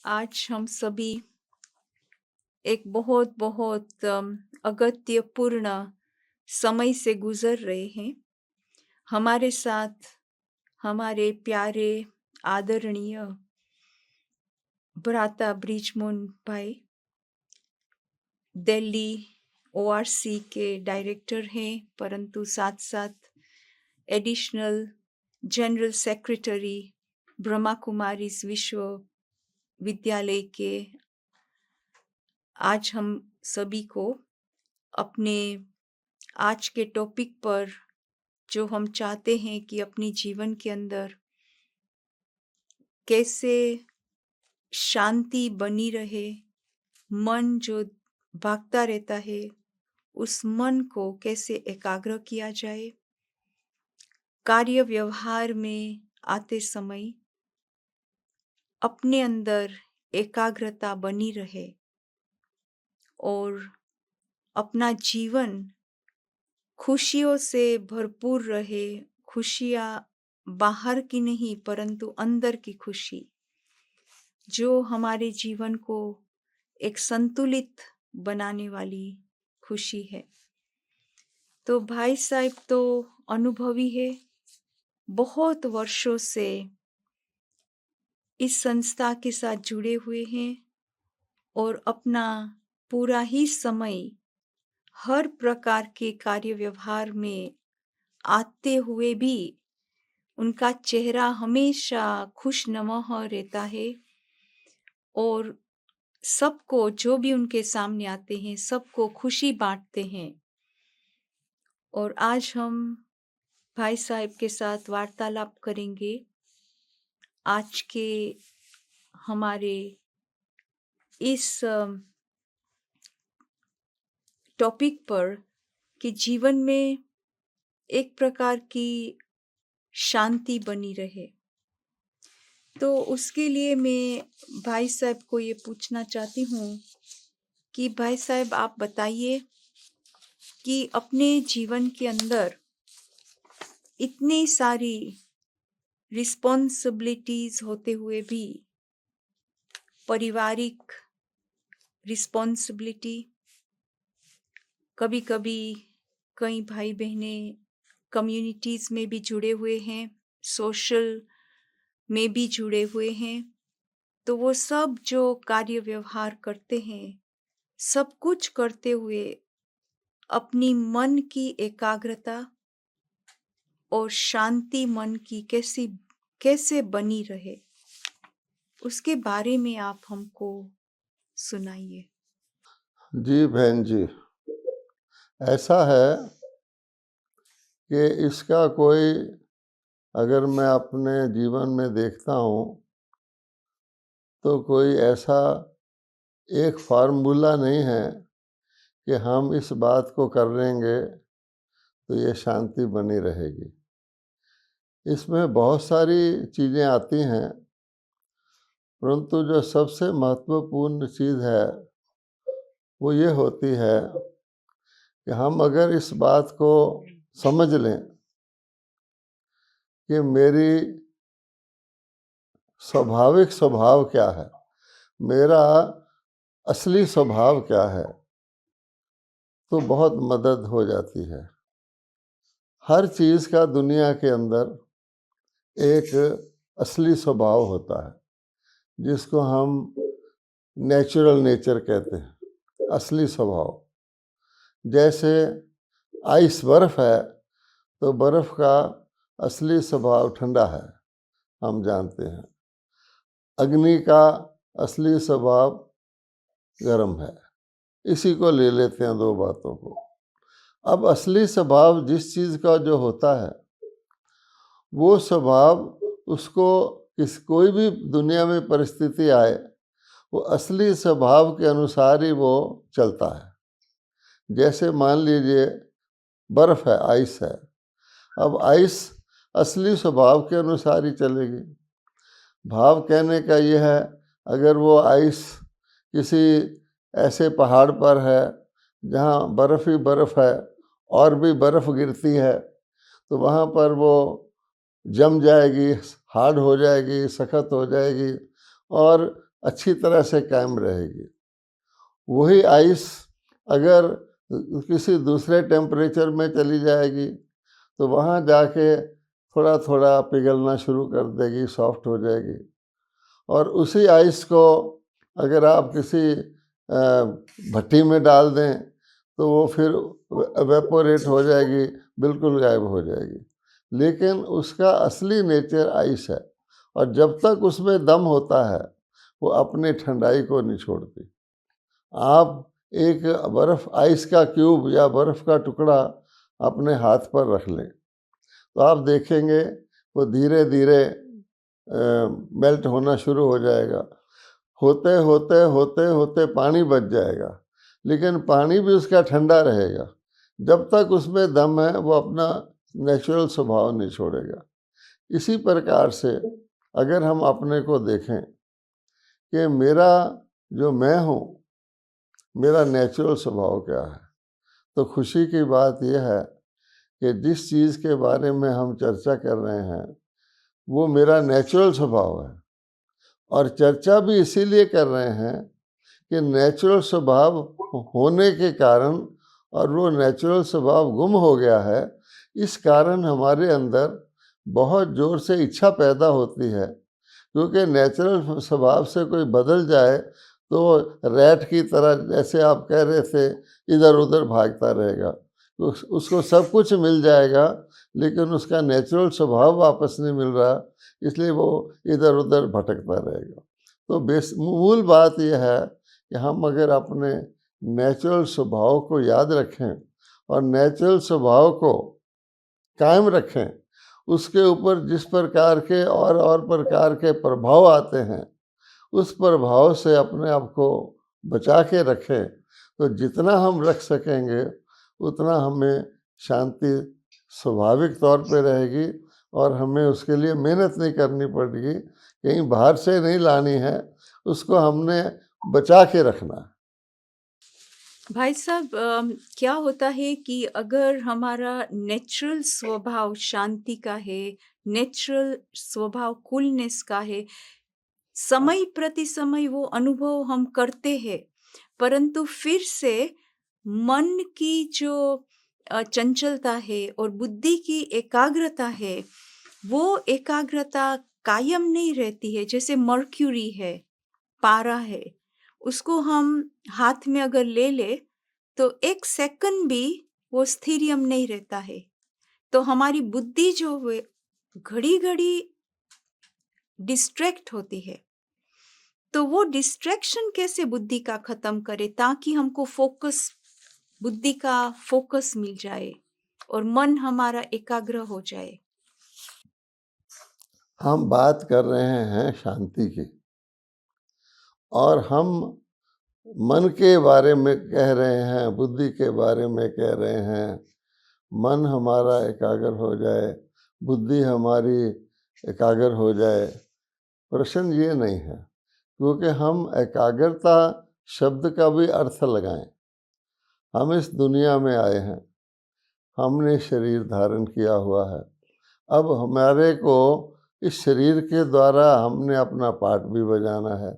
आज हम सभी एक बहुत बहुत अगत्यपूर्ण समय से गुजर रहे हैं। हमारे साथ हमारे प्यारे आदरणीय भ्राता ब्रिजमोहन भाई दिल्ली ओआरसी के डायरेक्टर हैं, परंतु साथ साथ additional general secretary Brahma Kumaris विश्वविद्यालय के। आज हम सभी को अपने आज के टॉपिक पर जो हम चाहते हैं कि अपनी जीवन के अंदर कैसे शांति बनी रहे, मन जो भागता रहता है उस मन को कैसे एकाग्र किया जाए, कार्य व्यवहार में आते समय अपने अंदर एकाग्रता बनी रहे और अपना जीवन खुशियों से भरपूर रहे। खुशियाँ बाहर की नहीं परंतु अंदर की खुशी जो हमारे जीवन को एक संतुलित बनाने वाली खुशी है। तो भाई साहब तो अनुभवी है, बहुत वर्षों से इस संस्था के साथ जुड़े हुए हैं और अपना पूरा ही समय हर प्रकार के कार्य व्यवहार में आते हुए भी उनका चेहरा हमेशा खुशनुमा रहता है और सबको जो भी उनके सामने आते हैं सबको खुशी बांटते हैं। और आज हम भाई साहब के साथ वार्तालाप करेंगे आज के हमारे इस टॉपिक पर कि जीवन में एक प्रकार की शांति बनी रहे। तो उसके लिए मैं भाई साहब को ये पूछना चाहती हूँ कि भाई साहब आप बताइए कि अपने जीवन के अंदर इतनी सारी रिस्पॉन्सिबिलिटीज होते हुए भी पारिवारिक रिस्पॉन्सिबिलिटी, कभी कभी कई भाई बहनें कम्युनिटीज में भी जुड़े हुए हैं, सोशल में भी जुड़े हुए हैं, तो वो सब जो कार्य व्यवहार करते हैं सब कुछ करते हुए अपनी मन की एकाग्रता और शांति मन की कैसे बनी रहे, उसके बारे में आप हमको सुनाइए। जी बहन जी, ऐसा है कि इसका कोई अगर मैं अपने जीवन में देखता हूँ तो कोई ऐसा एक फार्मूला नहीं है कि हम इस बात को कर लेंगे तो ये शांति बनी रहेगी। इसमें बहुत सारी चीज़ें आती हैं, परंतु जो सबसे महत्वपूर्ण चीज़ है वो ये होती है कि हम अगर इस बात को समझ लें कि मेरी स्वाभाविक स्वभाव क्या है, मेरा असली स्वभाव क्या है, तो बहुत मदद हो जाती है। हर चीज़ का दुनिया के अंदर एक असली स्वभाव होता है जिसको हम नेचुरल नेचर कहते हैं, असली स्वभाव। जैसे आइस बर्फ़ है तो बर्फ़ का असली स्वभाव ठंडा है, हम जानते हैं। अग्नि का असली स्वभाव गर्म है। इसी को ले लेते हैं दो बातों को। अब असली स्वभाव जिस चीज़ का जो होता है वो स्वभाव उसको कोई भी दुनिया में परिस्थिति आए वो असली स्वभाव के अनुसार ही वो चलता है। जैसे मान लीजिए बर्फ़ है, आइस है, अब आइस असली स्वभाव के अनुसार ही चलेगी। भाव कहने का ये है, अगर वो आइस किसी ऐसे पहाड़ पर है जहाँ बर्फ़ ही बर्फ़ है और भी बर्फ़ गिरती है तो वहाँ पर वो जम जाएगी, हार्ड हो जाएगी, सख्त हो जाएगी और अच्छी तरह से कायम रहेगी। वही आइस अगर किसी दूसरे टेम्परेचर में चली जाएगी तो वहाँ जाके थोड़ा थोड़ा पिघलना शुरू कर देगी, सॉफ्ट हो जाएगी। और उसी आइस को अगर आप किसी भट्टी में डाल दें तो वो फिर वेपोरेट हो जाएगी, बिल्कुल गायब हो जाएगी। लेकिन उसका असली नेचर आइस है, और जब तक उसमें दम होता है वो अपनी ठंडाई को नहीं छोड़ती। आप एक बर्फ़ आइस का क्यूब या बर्फ़ का टुकड़ा अपने हाथ पर रख लें तो आप देखेंगे वो धीरे धीरे मेल्ट होना शुरू हो जाएगा। होते होते होते होते पानी बच जाएगा, लेकिन पानी भी उसका ठंडा रहेगा। जब तक उसमें दम है वो अपना नेचुरल स्वभाव नहीं छोड़ेगा। इसी प्रकार से अगर हम अपने को देखें कि मेरा जो मैं हूँ, मेरा नेचुरल स्वभाव क्या है, तो खुशी की बात यह है कि जिस चीज़ के बारे में हम चर्चा कर रहे हैं वो मेरा नेचुरल स्वभाव है। और चर्चा भी इसीलिए कर रहे हैं कि नेचुरल स्वभाव होने के कारण, और वो नेचुरल स्वभाव गुम हो गया है, इस कारण हमारे अंदर बहुत ज़ोर से इच्छा पैदा होती है। क्योंकि नेचुरल स्वभाव से कोई बदल जाए तो रैट की तरह, जैसे आप कह रहे थे, इधर उधर भागता रहेगा। उसको सब कुछ मिल जाएगा लेकिन उसका नेचुरल स्वभाव वापस नहीं मिल रहा, इसलिए वो इधर उधर भटकता रहेगा। तो मूल बात यह है कि हम अगर अपने नेचुरल स्वभाव को याद रखें और नेचुरल स्वभाव को कायम रखें, उसके ऊपर जिस प्रकार के और प्रकार के प्रभाव आते हैं उस प्रभाव से अपने आप को बचा के रखें, तो जितना हम रख सकेंगे उतना हमें शांति स्वाभाविक तौर पे रहेगी और हमें उसके लिए मेहनत नहीं करनी पड़ेगी, कहीं बाहर से नहीं लानी है, उसको हमने बचा के रखना है। भाई साहब, क्या होता है कि अगर हमारा नेचुरल स्वभाव शांति का है, नेचुरल स्वभाव कूलनेस का है, समय प्रति समय वो अनुभव हम करते हैं, परंतु फिर से मन की जो चंचलता है और बुद्धि की एकाग्रता है, वो एकाग्रता कायम नहीं रहती है। जैसे मर्क्यूरी है, पारा है, उसको हम हाथ में अगर ले ले तो एक सेकंड भी वो स्थिरियम नहीं रहता है। तो हमारी बुद्धि जो है घड़ी घड़ी डिस्ट्रैक्ट होती है। तो वो डिस्ट्रैक्शन कैसे बुद्धि का खत्म करे ताकि हमको फोकस, बुद्धि का फोकस मिल जाए और मन हमारा एकाग्र हो जाए। हम बात कर रहे हैं शांति की, और हम मन के बारे में कह रहे हैं, बुद्धि के बारे में कह रहे हैं। मन हमारा एकाग्र हो जाए, बुद्धि हमारी एकाग्र हो जाए। प्रश्न ये नहीं है, क्योंकि हम एकाग्रता शब्द का भी अर्थ लगाएं। हम इस दुनिया में आए हैं, हमने शरीर धारण किया हुआ है। अब हमारे को इस शरीर के द्वारा हमने अपना पार्ट भी बजाना है।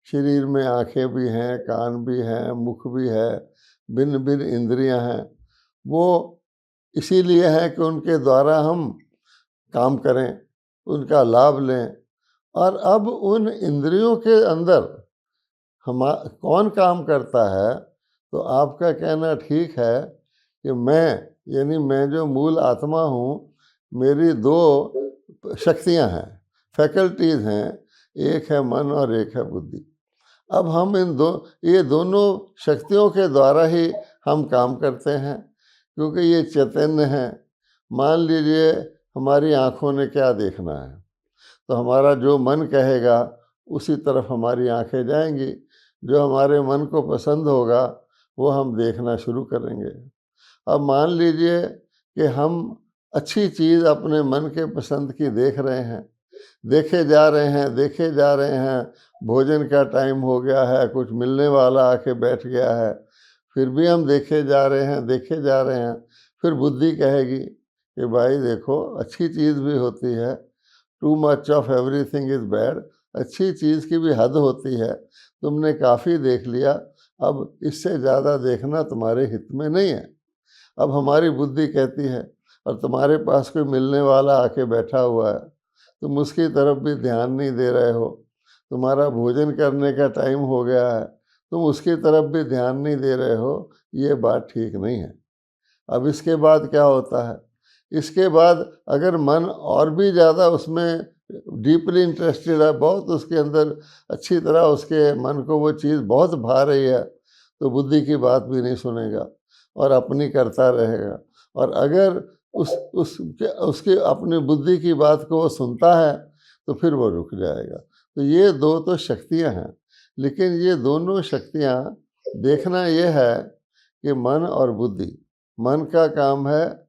शरीर में आंखें भी हैं, कान भी हैं, मुख भी है, भिन्न भिन्न इंद्रियां हैं। वो इसीलिए है कि उनके द्वारा हम काम करें, उनका लाभ लें। और अब उन इंद्रियों के अंदर हम कौन काम करता है, तो आपका कहना ठीक है कि मैं, यानी मैं जो मूल आत्मा हूँ, मेरी दो शक्तियाँ हैं, फैकल्टीज़ हैं, एक है मन और एक है बुद्धि। अब हम ये दोनों शक्तियों के द्वारा ही हम काम करते हैं, क्योंकि ये चैतन्य हैं। मान लीजिए हमारी आँखों ने क्या देखना है, तो हमारा जो मन कहेगा उसी तरफ हमारी आंखें जाएंगी। जो हमारे मन को पसंद होगा वो हम देखना शुरू करेंगे। अब मान लीजिए कि हम अच्छी चीज़ अपने मन के पसंद की देख रहे हैं, देखे जा रहे हैं, देखे जा रहे हैं, भोजन का टाइम हो गया है, कुछ मिलने वाला आके बैठ गया है, फिर भी हम देखे जा रहे हैं, देखे जा रहे हैं। फिर बुद्धि कहेगी कि भाई देखो, अच्छी चीज़ भी होती है, too much of everything is bad, अच्छी चीज़ की भी हद होती है। तुमने काफ़ी देख लिया, अब इससे ज़्यादा देखना तुम्हारे हित में नहीं है। अब हमारी बुद्धि कहती है, और तुम्हारे पास कोई मिलने वाला आके बैठा हुआ है, तुम उसकी तरफ भी ध्यान नहीं दे रहे हो। तुम्हारा भोजन करने का टाइम हो गया है, तुम उसकी तरफ भी ध्यान नहीं दे रहे हो। ये बात ठीक नहीं है। अब इसके बाद क्या होता है? इसके बाद अगर मन और भी ज़्यादा उसमें डीपली इंटरेस्टेड है, बहुत उसके अंदर अच्छी तरह उसके मन को वो चीज़ बहुत भा रही है, तो बुद्धि की बात भी नहीं सुनेगा और अपनी करता रहेगा। और अगर उसकी अपनी बुद्धि की बात को वो सुनता है, तो फिर वो रुक जाएगा। तो ये दो तो शक्तियाँ हैं, लेकिन ये दोनों शक्तियाँ देखना ये है कि मन और बुद्धि, मन का काम है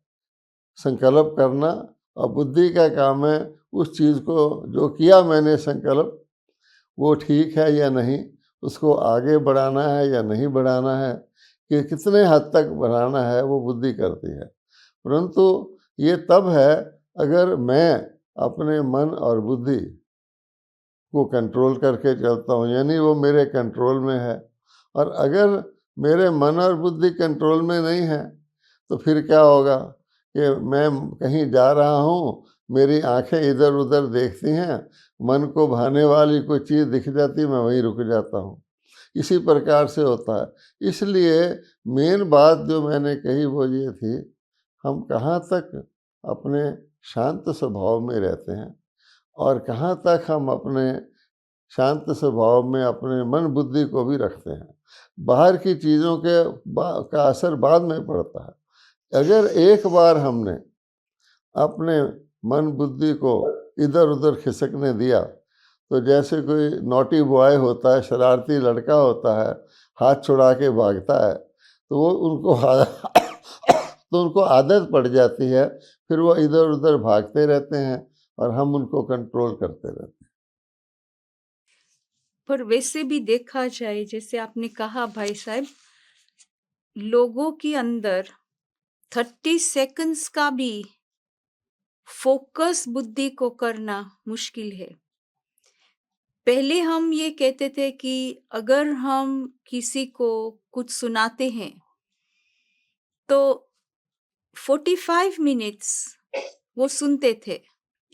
संकल्प करना, और बुद्धि का काम है उस चीज़ को जो किया मैंने संकल्प, वो ठीक है या नहीं, उसको आगे बढ़ाना है या नहीं बढ़ाना है, कि कितने हद तक बढ़ाना है, वो बुद्धि करती है। परंतु ये तब है अगर मैं अपने मन और बुद्धि को कंट्रोल करके चलता हूँ, यानी वो मेरे कंट्रोल में है। और अगर मेरे मन और बुद्धि कंट्रोल में नहीं है, तो फिर क्या होगा कि मैं कहीं जा रहा हूँ, मेरी आंखें इधर उधर देखती हैं, मन को भाने वाली कोई चीज़ दिख जाती, मैं वहीं रुक जाता हूँ। इसी प्रकार से होता है। इसलिए मेन बात जो मैंने कही वो ये थी, हम कहाँ तक अपने शांत स्वभाव में रहते हैं और कहाँ तक हम अपने शांत स्वभाव में अपने मन बुद्धि को भी रखते हैं। बाहर की चीज़ों का असर बाद में पड़ता है। अगर एक बार हमने अपने मन बुद्धि को इधर उधर खिसकने दिया, तो जैसे कोई नॉटी बॉय होता है, शरारती लड़का होता है, हाथ छुड़ा के भागता है, तो वो उनको आदत पड़ जाती है, फिर वो इधर उधर भागते रहते हैं और हम उनको कंट्रोल करते रहते हैं। पर वैसे भी देखा जाए, जैसे आपने कहा भाई साहब, लोगों के अंदर 30 सेकंड्स का भी फोकस बुद्धि को करना मुश्किल है। पहले हम ये कहते थे कि अगर हम किसी को कुछ सुनाते हैं तो 45 मिनट्स वो सुनते थे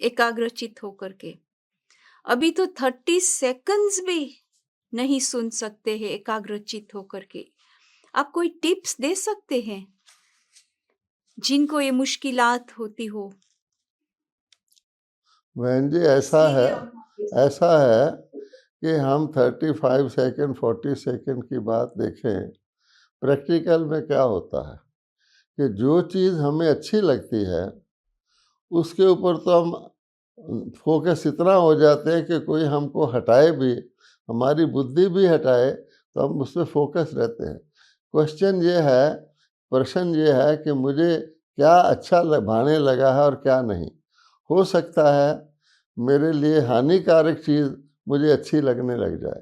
एकाग्रचित होकर के। अभी तो 30 सेकंड्स भी नहीं सुन सकते हैं एकाग्रचित होकर के। आप कोई टिप्स दे सकते हैं जिनको ये मुश्किलात होती हो? बहन जी, ऐसा है कि हम 35 सेकंड 40 सेकंड की बात देखें, प्रैक्टिकल में क्या होता है कि जो चीज़ हमें अच्छी लगती है उसके ऊपर तो हम फोकस इतना हो जाते हैं कि कोई हमको हटाए भी, हमारी बुद्धि भी हटाए, तो हम उस पर फोकस रहते हैं। प्रश्न ये है कि मुझे क्या अच्छा भाने लगा है और क्या नहीं। हो सकता है मेरे लिए हानिकारक चीज़ मुझे अच्छी लगने लग जाए,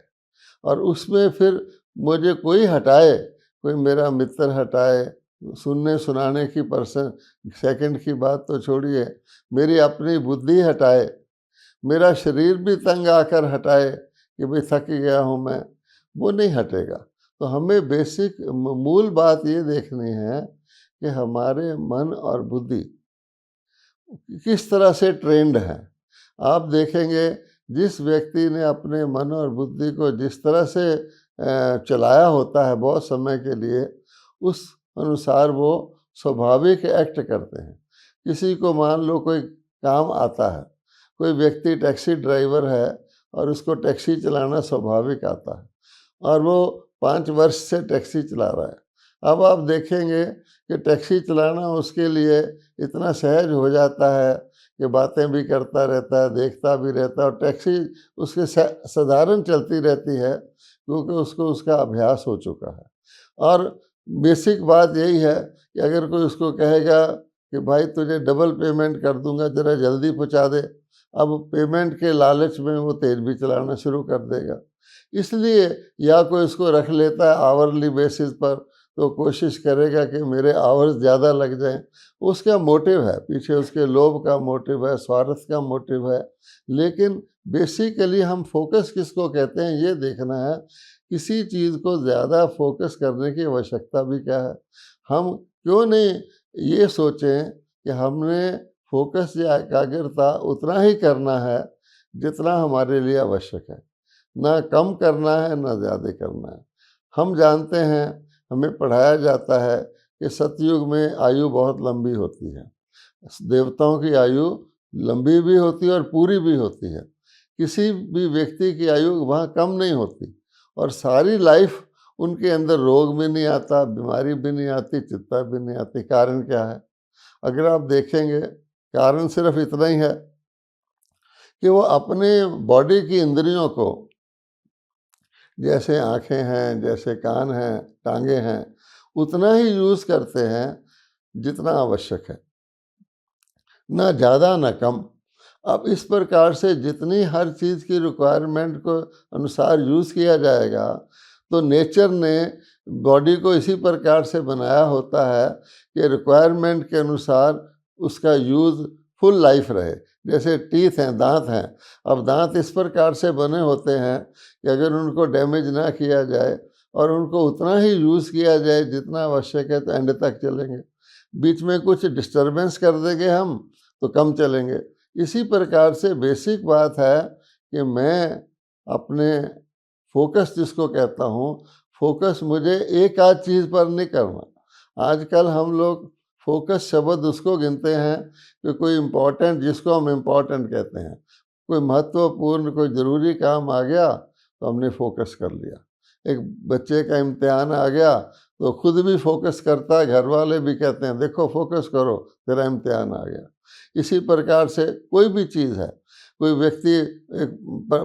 और उसमें फिर मुझे कोई हटाए, कोई मेरा मित्र हटाए, सुनने सुनाने की पर्सन सेकंड की बात तो छोड़िए, मेरी अपनी बुद्धि हटाए, मेरा शरीर भी तंग आकर हटाए कि भाई थक गया हूँ मैं, वो नहीं हटेगा। तो हमें बेसिक मूल बात ये देखनी है कि हमारे मन और बुद्धि किस तरह से ट्रेंड है। आप देखेंगे जिस व्यक्ति ने अपने मन और बुद्धि को जिस तरह से चलाया होता है बहुत समय के लिए, उस अनुसार वो स्वाभाविक एक्ट करते हैं। किसी को मान लो कोई काम आता है, कोई व्यक्ति टैक्सी ड्राइवर है और उसको टैक्सी चलाना स्वाभाविक आता है, और वो 5 वर्ष से टैक्सी चला रहा है। अब आप देखेंगे कि टैक्सी चलाना उसके लिए इतना सहज हो जाता है कि बातें भी करता रहता है, देखता भी रहता है, और टैक्सी उसके साधारण चलती रहती है क्योंकि उसको उसका अभ्यास हो चुका है। और बेसिक बात यही है कि अगर कोई उसको कहेगा कि भाई तुझे डबल पेमेंट कर दूंगा, ज़रा जल्दी पहुंचा दे, अब पेमेंट के लालच में वो तेज़ भी चलाना शुरू कर देगा। इसलिए या कोई उसको रख लेता है आवरली बेसिस पर, तो कोशिश करेगा कि मेरे आवर्स ज़्यादा लग जाएं। उसका मोटिव है, पीछे उसके लोभ का मोटिव है, स्वार्थ का मोटिव है। लेकिन बेसिकली हम फोकस किसको कहते हैं ये देखना है। किसी चीज़ को ज़्यादा फोकस करने की आवश्यकता भी क्या है। हम क्यों नहीं ये सोचें कि हमने फोकस या एकाग्रता उतना ही करना है जितना हमारे लिए आवश्यक है, ना कम करना है ना ज़्यादा करना है। हम जानते हैं, हमें पढ़ाया जाता है कि सतयुग में आयु बहुत लंबी होती है। देवताओं की आयु लंबी भी होती है और पूरी भी होती है। किसी भी व्यक्ति की आयु वहाँ कम नहीं होती, और सारी लाइफ उनके अंदर रोग भी नहीं आता, बीमारी भी नहीं आती, चिंता भी नहीं आती। कारण क्या है? अगर आप देखेंगे, कारण सिर्फ इतना ही है कि वो अपने बॉडी की इंद्रियों को, जैसे आँखें हैं, जैसे कान हैं, टांगे हैं, उतना ही यूज़ करते हैं जितना आवश्यक है, ना ज़्यादा ना कम। अब इस प्रकार से जितनी हर चीज़ की रिक्वायरमेंट को अनुसार यूज़ किया जाएगा, तो नेचर ने बॉडी को इसी प्रकार से बनाया होता है कि रिक्वायरमेंट के अनुसार उसका यूज़ फुल लाइफ रहे। जैसे टीथ हैं, दांत हैं, अब दांत इस प्रकार से बने होते हैं कि अगर उनको डैमेज ना किया जाए और उनको उतना ही यूज़ किया जाए जितना आवश्यक है, तो एंड तक चलेंगे। बीच में कुछ डिस्टर्बेंस कर देंगे हम तो कम चलेंगे। इसी प्रकार से बेसिक बात है कि मैं अपने फोकस जिसको कहता हूँ, फोकस मुझे एक आध चीज़ पर नहीं करना। आजकल हम लोग फोकस शब्द उसको गिनते हैं कि कोई इम्पोर्टेंट, जिसको हम इम्पोर्टेंट कहते हैं, कोई महत्वपूर्ण कोई ज़रूरी काम आ गया तो हमने फोकस कर लिया। एक बच्चे का इम्तिहान आ गया तो खुद भी फोकस करता है, घर वाले भी कहते हैं देखो फोकस करो, तेरा इम्तिहान आ गया। इसी प्रकार से कोई भी चीज़ है, कोई व्यक्ति एक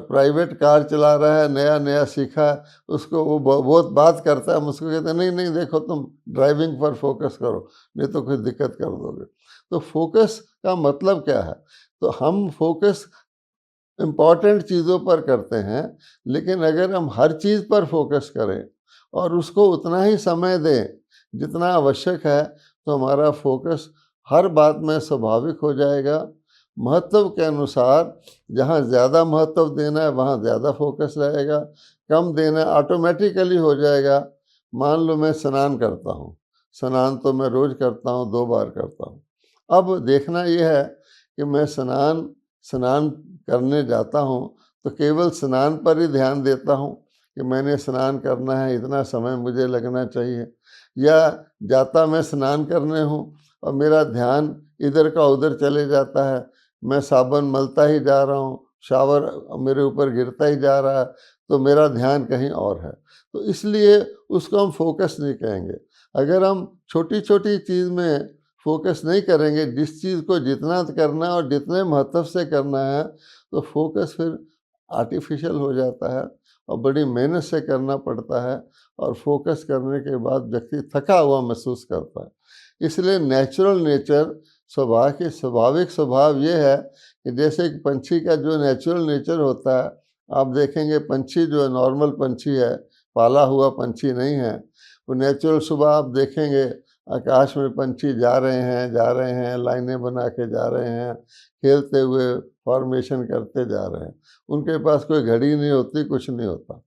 प्राइवेट कार चला रहा है, नया नया सीखा है, उसको वो बहुत बात करता है, हम उसको कहते हैं नहीं नहीं देखो तुम ड्राइविंग पर फोकस करो, नहीं तो कोई दिक्कत कर दोगे। तो फोकस का मतलब क्या है? तो हम फोकस इम्पॉर्टेंट चीज़ों पर करते हैं, लेकिन अगर हम हर चीज़ पर फोकस करें और उसको उतना ही समय दें जितना आवश्यक है, तो हमारा फोकस हर बात में स्वाभाविक हो जाएगा। महत्व के अनुसार जहाँ ज़्यादा महत्व देना है वहाँ ज़्यादा फोकस रहेगा, कम देना ऑटोमेटिकली हो जाएगा। मान लो मैं स्नान करता हूँ, स्नान तो मैं रोज़ करता हूँ, 2 बार करता हूँ। अब देखना यह है कि मैं स्नान स्नान करने जाता हूँ तो केवल स्नान पर ही ध्यान देता हूँ कि मैंने स्नान करना है, इतना समय मुझे लगना चाहिए, या जाता मैं स्नान करने हूँ और मेरा ध्यान इधर का उधर चले जाता है, मैं साबुन मलता ही जा रहा हूँ, शावर मेरे ऊपर गिरता ही जा रहा है, तो मेरा ध्यान कहीं और है। तो इसलिए उसको हम फोकस नहीं कहेंगे। अगर हम छोटी छोटी चीज़ में फोकस नहीं करेंगे, जिस चीज़ को जितना करना है और जितने महत्व से करना है, तो फोकस फिर आर्टिफिशियल हो जाता है और बड़ी मेहनत से करना पड़ता है, और फोकस करने के बाद व्यक्ति थका हुआ महसूस करता है। इसलिए नेचुरल नेचर, स्वाभाविक स्वभाव ये है कि जैसे एक पंछी का जो नेचुरल नेचर होता है, आप देखेंगे पंछी जो है नॉर्मल पंछी है, पाला हुआ पंछी नहीं है, वो नेचुरल सुबह आप देखेंगे आकाश में पंछी जा रहे हैं, लाइनें बना के जा रहे हैं, खेलते हुए फॉर्मेशन करते जा रहे हैं। उनके पास कोई घड़ी नहीं होती, कुछ नहीं होता।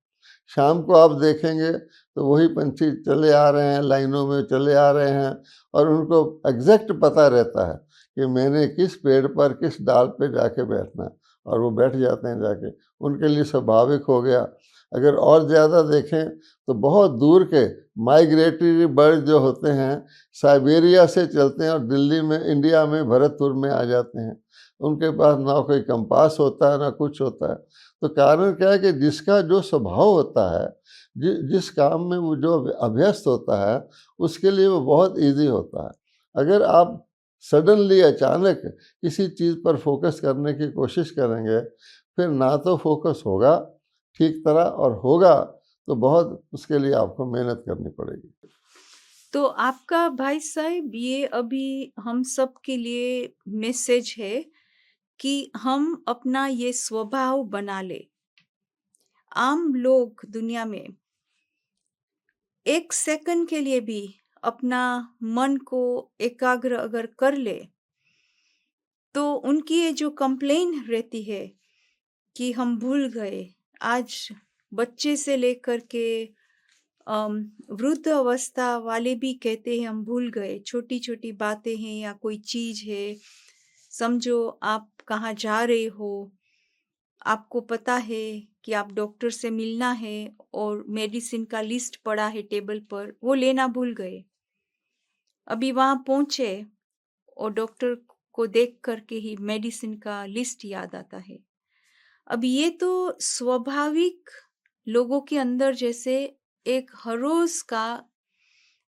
शाम को आप देखेंगे तो वही पंछी चले आ रहे हैं, लाइनों में चले आ रहे हैं, और उनको एग्जैक्ट पता रहता है कि मैंने किस पेड़ पर किस डाल पे जाके बैठना है, और वो बैठ जाते हैं जाके। उनके लिए स्वाभाविक हो गया। अगर और ज़्यादा देखें तो बहुत दूर के माइग्रेटरी बर्ड जो होते हैं, साइबेरिया से चलते हैं और दिल्ली में, इंडिया में, भरतपुर में आ जाते हैं। उनके पास ना कोई कंपास होता है ना कुछ होता है। तो कारण क्या है कि जिसका जो स्वभाव होता है, जिस काम में वो जो अभ्यस्त होता है, उसके लिए वो बहुत इजी होता है। अगर आप सडनली अचानक किसी चीज़ पर फोकस करने की कोशिश करेंगे, फिर ना तो फोकस होगा ठीक तरह, और होगा तो बहुत उसके लिए आपको मेहनत करनी पड़ेगी। तो आपका भाई साहब ये अभी हम सब के लिए मैसेज है कि हम अपना ये स्वभाव बना ले। आम लोग दुनिया में 1 सेकंड के लिए भी अपना मन को एकाग्र अगर कर ले, तो उनकी ये जो कंप्लेन रहती है कि हम भूल गए, आज बच्चे से लेकर के वृद्ध अवस्था वाले भी कहते हैं हम भूल गए। छोटी-छोटी बातें हैं या कोई चीज़ है, समझो आप कहाँ जा रहे हो, आपको पता है कि आप डॉक्टर से मिलना है और मेडिसिन का लिस्ट पड़ा है टेबल पर, वो लेना भूल गए। अभी वहाँ पहुँचे और डॉक्टर को देख कर के ही मेडिसिन का लिस्ट याद आता है। अब ये तो स्वाभाविक लोगों के अंदर जैसे एक हर रोज का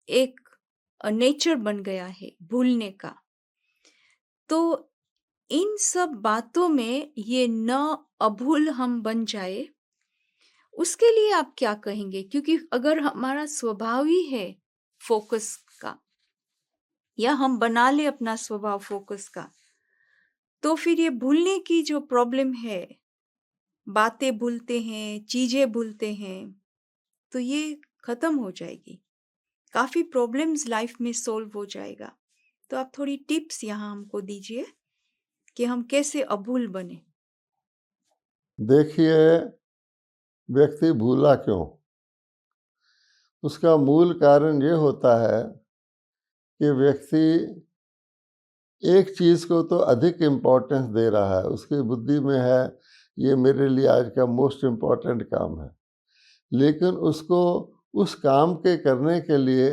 एक नेचर बन गया है भूलने का। तो इन सब बातों में ये न अभूल हम बन जाए, उसके लिए आप क्या कहेंगे? क्योंकि अगर हमारा स्वभाव ही है फोकस का, या हम बना ले अपना स्वभाव फोकस का, तो फिर ये भूलने की जो प्रॉब्लम है, बातें भूलते हैं, चीजें भूलते हैं, तो ये खत्म हो जाएगी। काफी प्रॉब्लम्स लाइफ में सॉल्व हो जाएगा। तो आप थोड़ी टिप्स यहाँ हमको दीजिए कि हम कैसे अभूल बने। देखिए, व्यक्ति भूला क्यों? उसका मूल कारण ये होता है कि व्यक्ति एक चीज़ को तो अधिक इम्पोर्टेंस दे रहा है। उसकी बुद्धि में है ये मेरे लिए आज का मोस्ट इम्पोर्टेंट काम है, लेकिन उसको उस काम के करने के लिए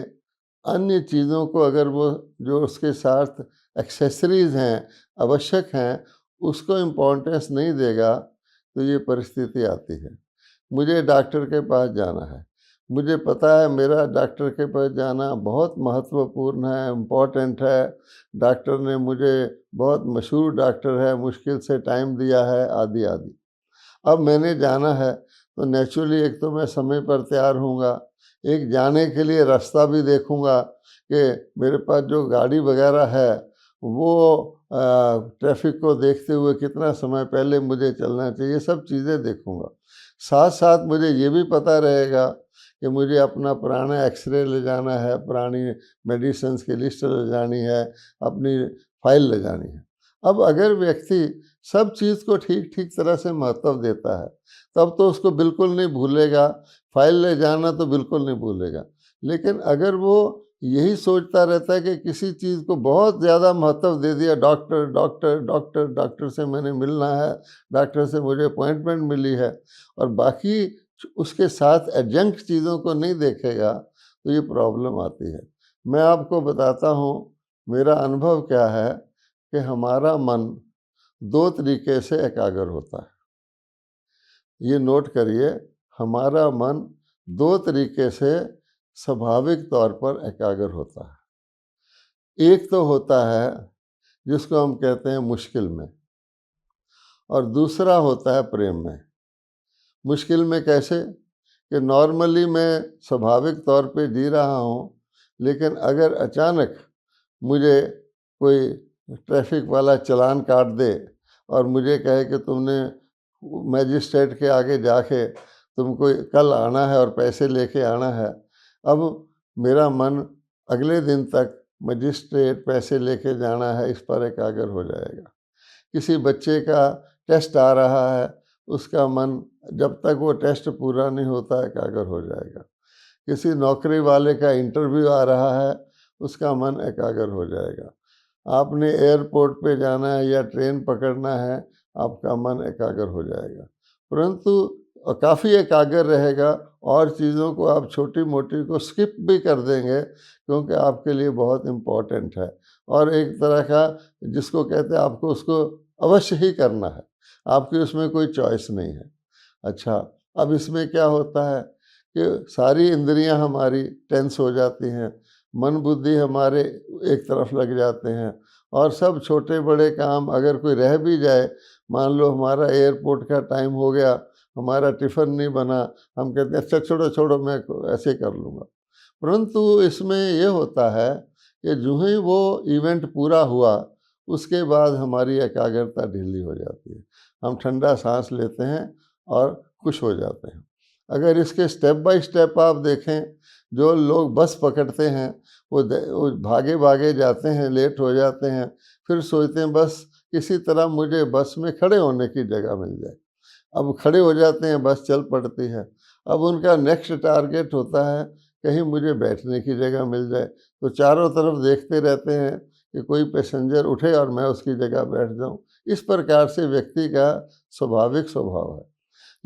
अन्य चीज़ों को अगर वो जो उसके साथ एक्सेसरीज हैं, आवश्यक हैं, उसको इम्पोर्टेंस नहीं देगा, तो ये परिस्थिति आती है। मुझे डॉक्टर के पास जाना है, मुझे पता है मेरा डॉक्टर के पास जाना बहुत महत्वपूर्ण है, इम्पोर्टेंट है, डॉक्टर ने मुझे बहुत मशहूर डॉक्टर है, मुश्किल से टाइम दिया है, आदि आदि। अब मैंने जाना है तो नेचुरली एक तो मैं समय पर तैयार होऊंगा, एक जाने के लिए रास्ता भी देखूंगा कि मेरे पास जो गाड़ी वगैरह है वो ट्रैफिक को देखते हुए कितना समय पहले मुझे चलना चाहिए, सब चीज़ें देखूंगा। साथ साथ मुझे ये भी पता रहेगा कि मुझे अपना पुराना एक्सरे ले जाना है, पुरानी मेडिसिन्स की लिस्ट ले जानी है, अपनी फाइल ले जानी है। अब अगर व्यक्ति सब चीज़ को ठीक ठीक तरह से महत्व देता है, तब तो उसको बिल्कुल नहीं भूलेगा, फाइल ले जाना तो बिल्कुल नहीं भूलेगा। लेकिन अगर वो यही सोचता रहता है कि किसी चीज़ को बहुत ज़्यादा महत्व दे दिया, डॉक्टर डॉक्टर डॉक्टर डॉक्टर से मैंने मिलना है, डॉक्टर से मुझे अपॉइंटमेंट मिली है, और बाकी उसके साथ एडजंक्ट चीज़ों को नहीं देखेगा, तो ये प्रॉब्लम आती है। मैं आपको बताता हूँ मेरा अनुभव क्या है कि हमारा मन दो तरीके से एकाग्र होता है। ये नोट करिए, हमारा मन दो तरीके से स्वाभाविक तौर पर एकाग्र होता है। एक तो होता है जिसको हम कहते हैं मुश्किल में, और दूसरा होता है प्रेम में। मुश्किल में कैसे? कि नॉर्मली मैं स्वाभाविक तौर पे जी रहा हूँ, लेकिन अगर अचानक मुझे कोई ट्रैफिक वाला चालान काट दे और मुझे कहे कि तुमने मैजिस्ट्रेट के आगे जाके तुमको कल आना है और पैसे लेके आना है, अब मेरा मन अगले दिन तक मजिस्ट्रेट पैसे लेके जाना है इस पर एकाग्र हो जाएगा। किसी बच्चे का टेस्ट आ रहा है, उसका मन जब तक वो टेस्ट पूरा नहीं होता एकाग्र हो जाएगा। किसी नौकरी वाले का इंटरव्यू आ रहा है, उसका मन एकाग्र हो जाएगा। आपने एयरपोर्ट पे जाना है या ट्रेन पकड़ना है, आपका मन एकाग्र हो जाएगा। परंतु काफ़ी एकाग्र रहेगा, और चीज़ों को आप छोटी मोटी को स्किप भी कर देंगे क्योंकि आपके लिए बहुत इम्पोर्टेंट है, और एक तरह का जिसको कहते हैं आपको उसको अवश्य ही करना है, आपकी उसमें कोई चॉइस नहीं है। अच्छा, अब इसमें क्या होता है कि सारी इंद्रियां हमारी टेंस हो जाती हैं, मन बुद्धि हमारे एक तरफ लग जाते हैं, और सब छोटे बड़े काम अगर कोई रह भी जाए, मान लो हमारा एयरपोर्ट का टाइम हो गया, हमारा टिफ़िन नहीं बना, हम कहते हैं अच्छा छोड़ो छोड़ो मैं ऐसे कर लूँगा। परंतु इसमें ये होता है कि जो ही वो इवेंट पूरा हुआ, उसके बाद हमारी एकाग्रता ढीली हो जाती है, हम ठंडा सांस लेते हैं और खुश हो जाते हैं। अगर इसके स्टेप बाय स्टेप आप देखें, जो लोग बस पकड़ते हैं वो भागे भागे जाते हैं, लेट हो जाते हैं, फिर सोचते हैं बस किसी तरह मुझे बस में खड़े होने की जगह मिल जाए। अब खड़े हो जाते हैं, बस चल पड़ती है। अब उनका नेक्स्ट टारगेट होता है कहीं मुझे बैठने की जगह मिल जाए, तो चारों तरफ देखते रहते हैं कि कोई पैसेंजर उठे और मैं उसकी जगह बैठ जाऊं। इस प्रकार से व्यक्ति का स्वाभाविक स्वभाव है।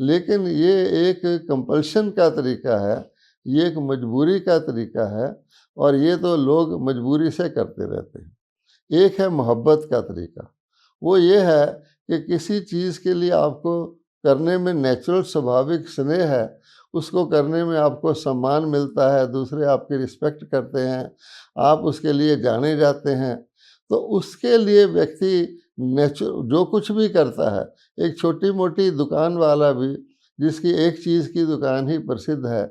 लेकिन ये एक कंपल्शन का तरीका है, ये एक मजबूरी का तरीका है, और ये तो लोग मजबूरी से करते रहते हैं। एक है मोहब्बत का तरीका, वो ये है कि किसी चीज़ के लिए आपको करने में नेचुरल स्वाभाविक स्नेह है, उसको करने में आपको सम्मान मिलता है, दूसरे आपकी रिस्पेक्ट करते हैं, आप उसके लिए जाने जाते हैं, तो उसके लिए व्यक्ति जो कुछ भी करता है। एक छोटी मोटी दुकान वाला भी, जिसकी एक चीज़ की दुकान ही प्रसिद्ध है,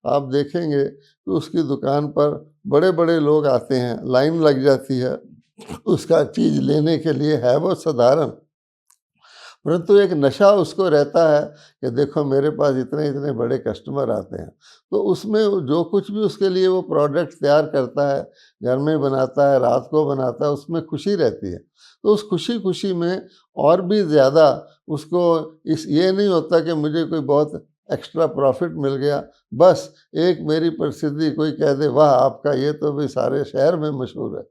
आप देखेंगे कि उसकी दुकान पर बड़े बड़े लोग आते हैं, लाइन लग जाती है उसका चीज़ लेने के लिए। है वो साधारण, परंतु एक नशा उसको रहता है कि देखो मेरे पास इतने इतने बड़े कस्टमर आते हैं, तो उसमें जो कुछ भी उसके लिए वो प्रोडक्ट तैयार करता है, घर में बनाता है, रात को बनाता है, उसमें खुशी रहती है। तो उस खुशी में और भी ज़्यादा उसको ये नहीं होता कि मुझे कोई बहुत एक्स्ट्रा प्रॉफिट मिल गया, बस एक मेरी प्रसिद्धि कोई कह दे वाह आपका ये तो भी सारे शहर में मशहूर है।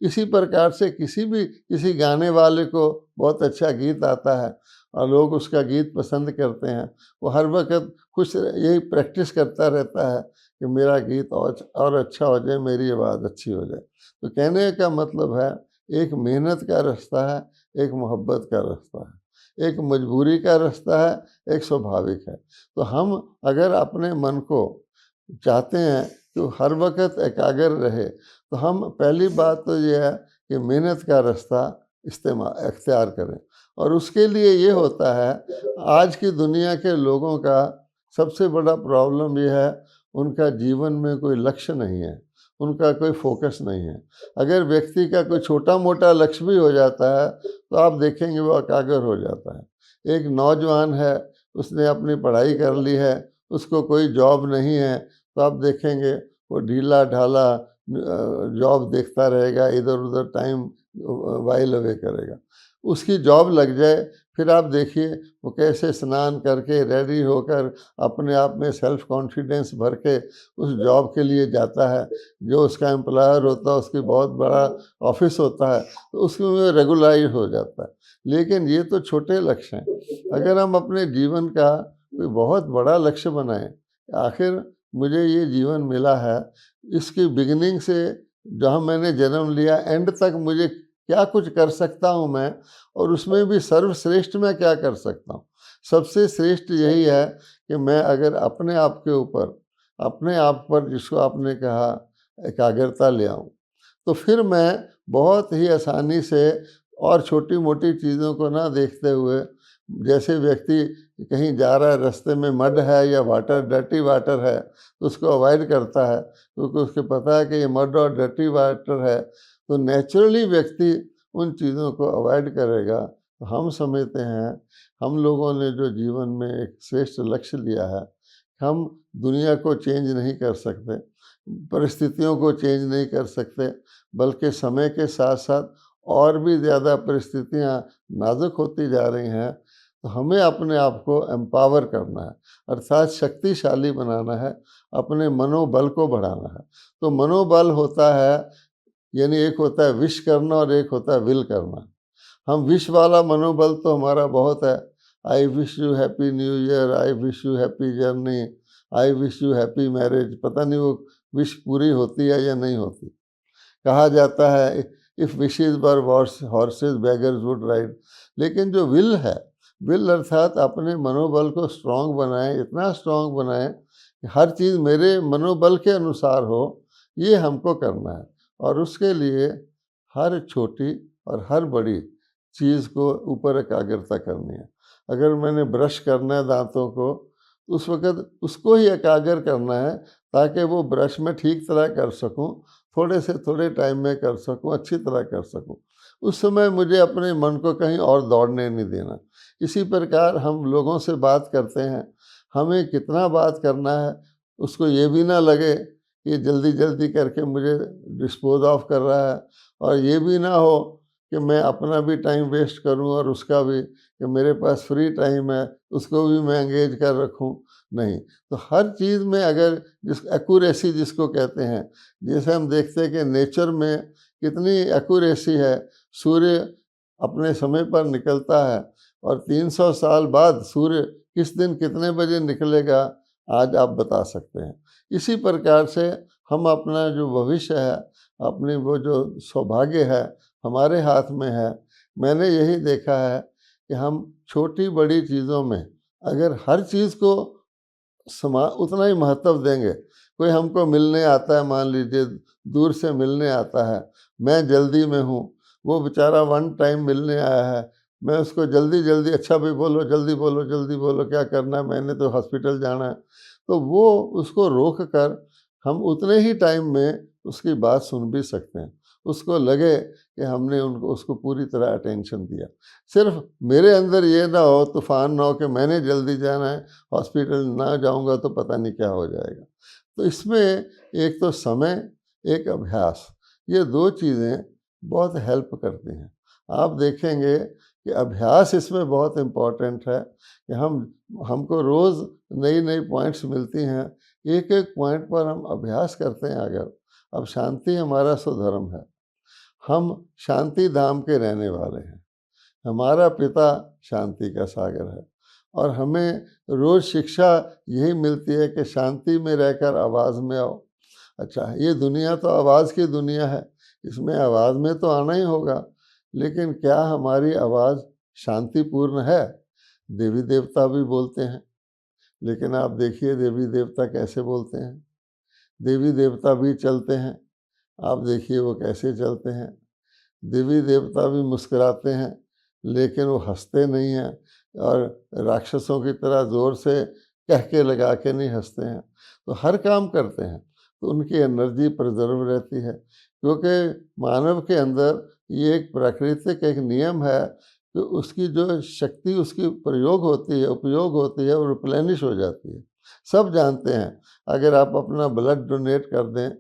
इसी प्रकार से किसी गाने वाले को बहुत अच्छा गीत आता है और लोग उसका गीत पसंद करते हैं, वो हर वक्त यही प्रैक्टिस करता रहता है कि मेरा गीत और अच्छा हो जाए, मेरी आवाज़ अच्छी हो जाए। तो कहने का मतलब है, एक मेहनत का रास्ता है, एक मोहब्बत का रास्ता है, एक मजबूरी का रास्ता है, एक स्वाभाविक है। तो हम अगर अपने मन को चाहते हैं कि हर वक्त एकाग्र रहे, तो हम पहली बात तो ये है कि मेहनत का रास्ता इख्तियार करें। और उसके लिए ये होता है, आज की दुनिया के लोगों का सबसे बड़ा प्रॉब्लम ये है, उनका जीवन में कोई लक्ष्य नहीं है, उनका कोई फोकस नहीं है। अगर व्यक्ति का कोई छोटा मोटा लक्ष्य भी हो जाता है तो आप देखेंगे वो एकाग्र हो जाता है। एक नौजवान है, उसने अपनी पढ़ाई कर ली है, उसको कोई जॉब नहीं है, तो आप देखेंगे वो ढीला ढाला जॉब देखता रहेगा, इधर उधर टाइम वाइल अवे करेगा। उसकी जॉब लग जाए, फिर आप देखिए वो कैसे स्नान करके रेडी होकर अपने आप में सेल्फ कॉन्फिडेंस भर के उस जॉब के लिए जाता है। जो उसका एम्प्लॉयर होता है, उसकी बहुत बड़ा ऑफिस होता है, तो उसमें रेगुलराइज हो जाता है। लेकिन ये तो छोटे लक्ष्य हैं। अगर हम अपने जीवन का कोई बहुत बड़ा लक्ष्य बनाएं, आखिर मुझे ये जीवन मिला है, इसकी बिगिनिंग से जहाँ मैंने जन्म लिया एंड तक मुझे क्या कुछ कर सकता हूँ मैं, और उसमें भी सर्वश्रेष्ठ मैं क्या कर सकता हूँ। सबसे श्रेष्ठ यही है कि मैं अगर अपने आप के ऊपर, अपने आप पर, जिसको आपने कहा एकाग्रता ले आऊँ, तो फिर मैं बहुत ही आसानी से और छोटी मोटी चीज़ों को ना देखते हुए, जैसे व्यक्ति कहीं जा रहा है, रास्ते में मड है या वाटर, डर्टी वाटर है, तो उसको अवॉइड करता है, क्योंकि उसको पता है कि ये मड और डर्टी वाटर है, तो नेचुरली व्यक्ति उन चीज़ों को अवॉइड करेगा। तो हम समझते हैं, हम लोगों ने जो जीवन में एक श्रेष्ठ लक्ष्य लिया है, हम दुनिया को चेंज नहीं कर सकते, परिस्थितियों को चेंज नहीं कर सकते, बल्कि समय के साथ साथ और भी ज़्यादा परिस्थितियाँ नाजुक होती जा रही हैं। तो हमें अपने आप को एम्पावर करना है, अर्थात शक्तिशाली बनाना है, अपने मनोबल को बढ़ाना है। तो मनोबल होता है, यानी एक होता है विश करना और एक होता है विल करना। हम विश वाला मनोबल तो हमारा बहुत है, I wish you happy new year, I wish you happy journey, I wish you happy marriage. पता नहीं वो विश पूरी होती है या नहीं होती। कहा जाता है if wishes were horse's beggars would ride. लेकिन जो विल है, विल अर्थात अपने मनोबल को स्ट्रांग बनाएं, इतना स्ट्रांग बनाएं कि हर चीज़ मेरे मनोबल के अनुसार हो, ये हमको करना है। और उसके लिए हर छोटी और हर बड़ी चीज़ को ऊपर एकाग्रता करनी है। अगर मैंने ब्रश करना है दांतों को, उस वक़्त उसको ही एकाग्र करना है, ताकि वो ब्रश में ठीक तरह कर सकूं, थोड़े से थोड़े टाइम में कर सकूं, अच्छी तरह कर सकूं। उस समय मुझे अपने मन को कहीं और दौड़ने नहीं देना। इसी प्रकार हम लोगों से बात करते हैं, हमें कितना बात करना है, उसको ये भी ना लगे कि जल्दी जल्दी करके मुझे डिस्पोज ऑफ कर रहा है, और ये भी ना हो कि मैं अपना भी टाइम वेस्ट करूं और उसका भी, कि मेरे पास फ्री टाइम है उसको भी मैं एंगेज कर रखूं। नहीं, तो हर चीज़ में अगर जिस एक्यूरेसी जिसको कहते हैं, जैसे हम देखते हैं कि नेचर में कितनी एक्यूरेसी है, सूर्य अपने समय पर निकलता है और 300 साल बाद सूर्य किस दिन कितने बजे निकलेगा आज आप बता सकते हैं। इसी प्रकार से हम अपना जो भविष्य है, अपनी वो जो सौभाग्य है हमारे हाथ में है। मैंने यही देखा है कि हम छोटी बड़ी चीज़ों में अगर हर चीज़ को उतना ही महत्व देंगे। कोई हमको मिलने आता है, मान लीजिए दूर से मिलने आता है, मैं जल्दी में हूँ, वो बेचारा वन टाइम मिलने आया है, मैं उसको जल्दी जल्दी, अच्छा भाई बोलो जल्दी बोलो जल्दी बोलो, क्या करना है, मैंने तो हॉस्पिटल जाना है, तो वो उसको रोक कर हम उतने ही टाइम में उसकी बात सुन भी सकते हैं। उसको लगे कि हमने उनको उसको पूरी तरह अटेंशन दिया। सिर्फ मेरे अंदर ये ना हो, तूफान ना हो कि मैंने जल्दी जाना है, हॉस्पिटल ना जाऊंगा तो पता नहीं क्या हो जाएगा। तो इसमें एक तो समय, एक अभ्यास, ये दो चीज़ें बहुत हेल्प करती हैं। आप देखेंगे कि अभ्यास इसमें बहुत इम्पोर्टेंट है कि हमको रोज़ नई नई पॉइंट्स मिलती हैं, एक एक पॉइंट पर हम अभ्यास करते हैं। अगर अब शांति हमारा स्वधर्म है, हम शांति धाम के रहने वाले हैं, हमारा पिता शांति का सागर है, और हमें रोज़ शिक्षा यही मिलती है कि शांति में रहकर आवाज़ में आओ। अच्छा, ये दुनिया तो आवाज़ की दुनिया है, इसमें आवाज़ में तो आना ही होगा, लेकिन क्या हमारी आवाज़ शांतिपूर्ण है? देवी देवता भी बोलते हैं, लेकिन आप देखिए देवी देवता कैसे बोलते हैं। देवी देवता भी चलते हैं, आप देखिए वो कैसे चलते हैं। देवी देवता भी मुस्कुराते हैं, लेकिन वो हंसते नहीं हैं, और राक्षसों की तरह ज़ोर से कह के लगा के नहीं हंसते हैं। तो हर काम करते हैं तो उनकी एनर्जी प्रिजर्व रहती है, क्योंकि मानव के अंदर ये एक प्राकृतिक एक नियम है कि उसकी जो शक्ति उसकी प्रयोग होती है, उपयोग होती है, वो रिप्लेनिश हो जाती है। सब जानते हैं, अगर आप अपना ब्लड डोनेट कर दें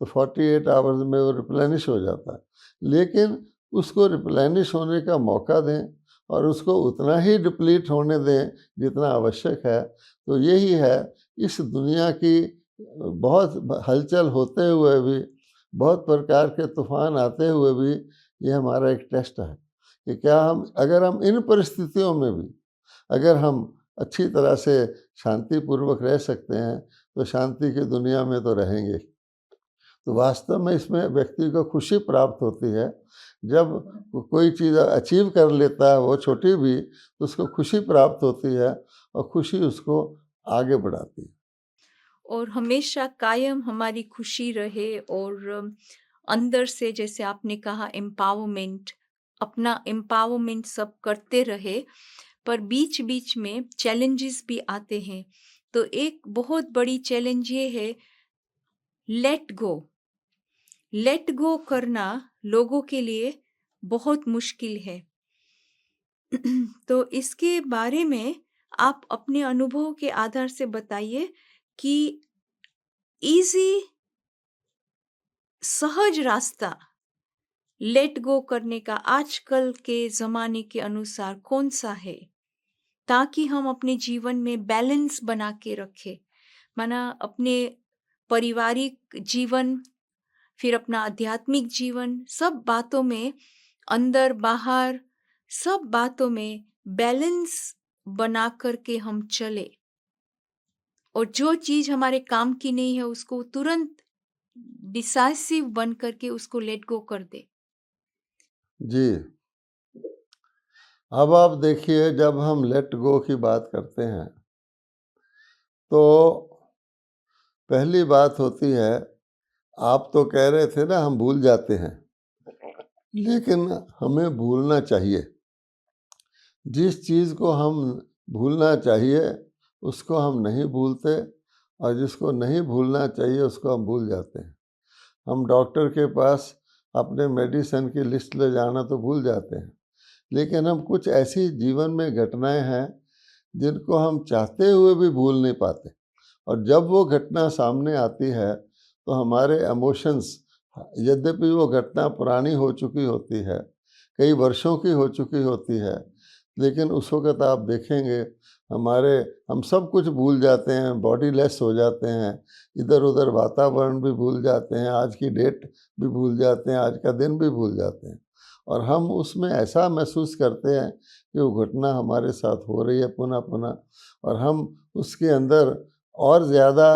तो 48 आवर्स में वो रिप्लेनिश हो जाता है, लेकिन उसको रिप्लेनिश होने का मौका दें और उसको उतना ही डिप्लीट होने दें जितना आवश्यक है। तो यही है इस दुनिया की बहुत हलचल होते हुए भी, बहुत प्रकार के तूफान आते हुए भी, ये हमारा एक टेस्ट है कि क्या हम, अगर हम इन परिस्थितियों में भी अगर हम अच्छी तरह से शांतिपूर्वक रह सकते हैं, तो शांति की दुनिया में तो रहेंगे। तो वास्तव में इसमें व्यक्ति को खुशी प्राप्त होती है। जब कोई चीज़ अचीव कर लेता है, वो छोटी भी, तो उसको खुशी प्राप्त होती है, और खुशी उसको आगे बढ़ाती है। और हमेशा कायम हमारी खुशी रहे, और अंदर से, जैसे आपने कहा, एम्पावरमेंट, अपना एम्पावरमेंट सब करते रहे, पर बीच बीच में चैलेंजेस भी आते हैं। तो एक बहुत बड़ी चैलेंज ये है, लेट गो। लेट गो करना लोगों के लिए बहुत मुश्किल है। तो इसके बारे में आप अपने अनुभव के आधार से बताइए कि इजी, सहज रास्ता लेट गो करने का आजकल के ज़माने के अनुसार कौन सा है, ताकि हम अपने जीवन में बैलेंस बना के रखें। माना अपने पारिवारिक जीवन, फिर अपना आध्यात्मिक जीवन, सब बातों में, अंदर बाहर, सब बातों में बैलेंस बना करके हम चले, और जो चीज़ हमारे काम की नहीं है उसको तुरंत डिसाइसिव बन करके उसको लेट गो कर दे। जी, अब आप देखिए, जब हम लेट गो की बात करते हैं तो पहली बात होती है, आप तो कह रहे थे ना हम भूल जाते हैं, लेकिन हमें भूलना चाहिए। जिस चीज़ को हम भूलना चाहिए उसको हम नहीं भूलते, और जिसको नहीं भूलना चाहिए उसको हम भूल जाते हैं। हम डॉक्टर के पास अपने मेडिसिन की लिस्ट ले जाना तो भूल जाते हैं, लेकिन हम कुछ ऐसी जीवन में घटनाएं हैं जिनको हम चाहते हुए भी भूल नहीं पाते। और जब वो घटना सामने आती है तो हमारे इमोशंस, यद्यपि वो घटना पुरानी हो चुकी होती है, कई वर्षों की हो चुकी होती है, लेकिन उस वक़्त आप देखेंगे हम सब कुछ भूल जाते हैं, बॉडी लेस हो जाते हैं, इधर-उधर वातावरण भी भूल जाते हैं, आज की डेट भी भूल जाते हैं, आज का दिन भी भूल जाते हैं। और हम उसमें ऐसा महसूस करते हैं कि वो घटना हमारे साथ हो रही है पुनः-पुनः, और हम उसके अंदर और ज़्यादा,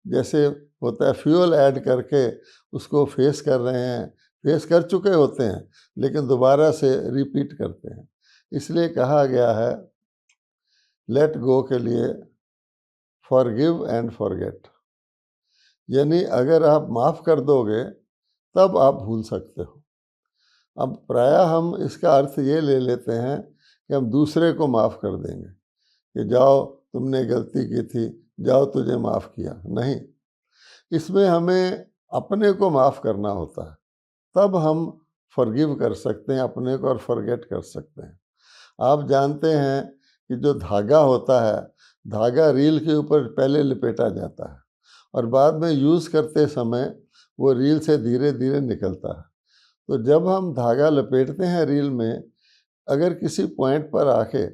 जैसे होता है, फ्यूल ऐड करके उसको फेस कर रहे हैं, फेस कर चुके होते हैं, लेकिन दोबारा से रिपीट करते हैं। इसलिए कहा गया है लेट गो के लिए फॉरगिव एंड फॉरगेट, यानी अगर आप माफ़ कर दोगे तब आप भूल सकते हो। अब प्रायः हम इसका अर्थ ये ले लेते हैं कि हम दूसरे को माफ़ कर देंगे कि जाओ तुमने गलती की थी, जाओ तुझे माफ़ किया। नहीं, इसमें हमें अपने को माफ़ करना होता है, तब हम फॉरगिव कर सकते हैं अपने को और फॉरगेट कर सकते हैं। आप जानते हैं कि जो धागा होता है, धागा रील के ऊपर पहले लपेटा जाता है और बाद में यूज़ करते समय वो रील से धीरे धीरे निकलता है। तो जब हम धागा लपेटते हैं रील में, अगर किसी पॉइंट पर आके